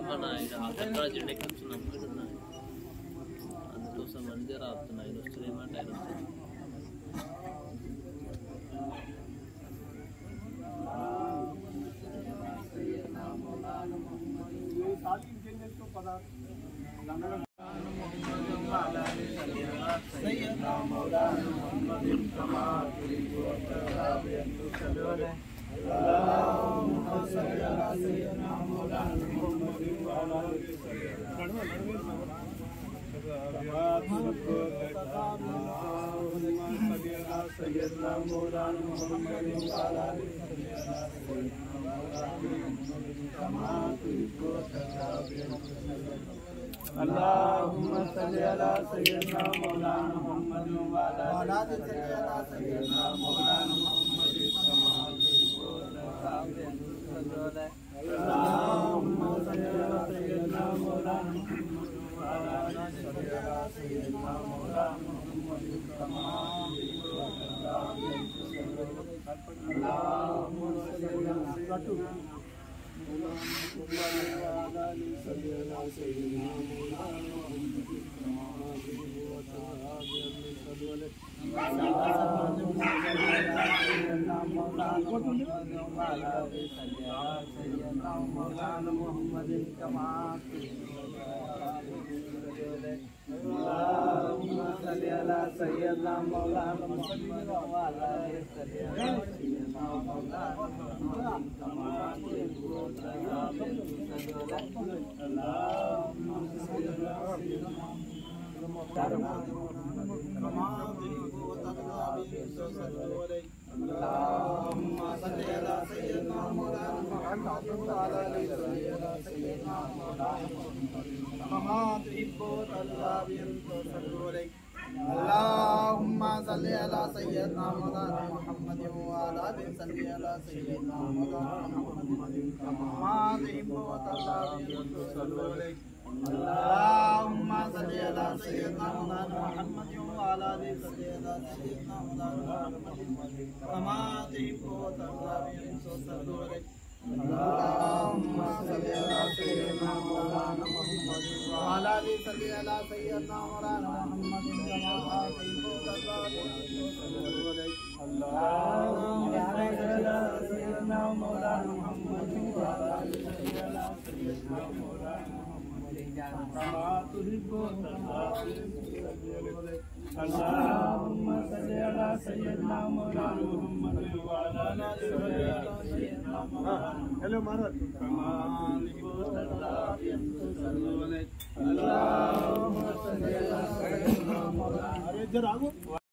మన అక్కడ జెండా కూర్చున్నాం అందుకోసం మంది రాస్తున్నాయి ఆయన వస్తున్నాయేమంటే ఆయన Allahumma salli ala sayyidina Maulana Muhammad wa ala ali sayyidina Maulana Muhammad Allahumma salli ala sayyidina Maulana Muhammad wa ala ali sayyidina Maulana Muhammad Allahumma salli ala Allahumma salli ala sayyidina Maulana Muhammad wa ala ali sayyidina Maulana Muhammad kama tuhibbu wa tarda Allahumma salli ala sayyidina Maulana Muhammad wa ala ali sayyidina Maulana Muhammad kama tuhibbu wa tarda Allahumma salli ala sayyidina Maulana Muhammad wa ala ali sayyidina Maulana Muhammad Allahumma salli ala sayyidina Maulana Muhammad wa ala ali sayyidina Maulana hello Maharaj Allahumma salli ala sayyidina Maulana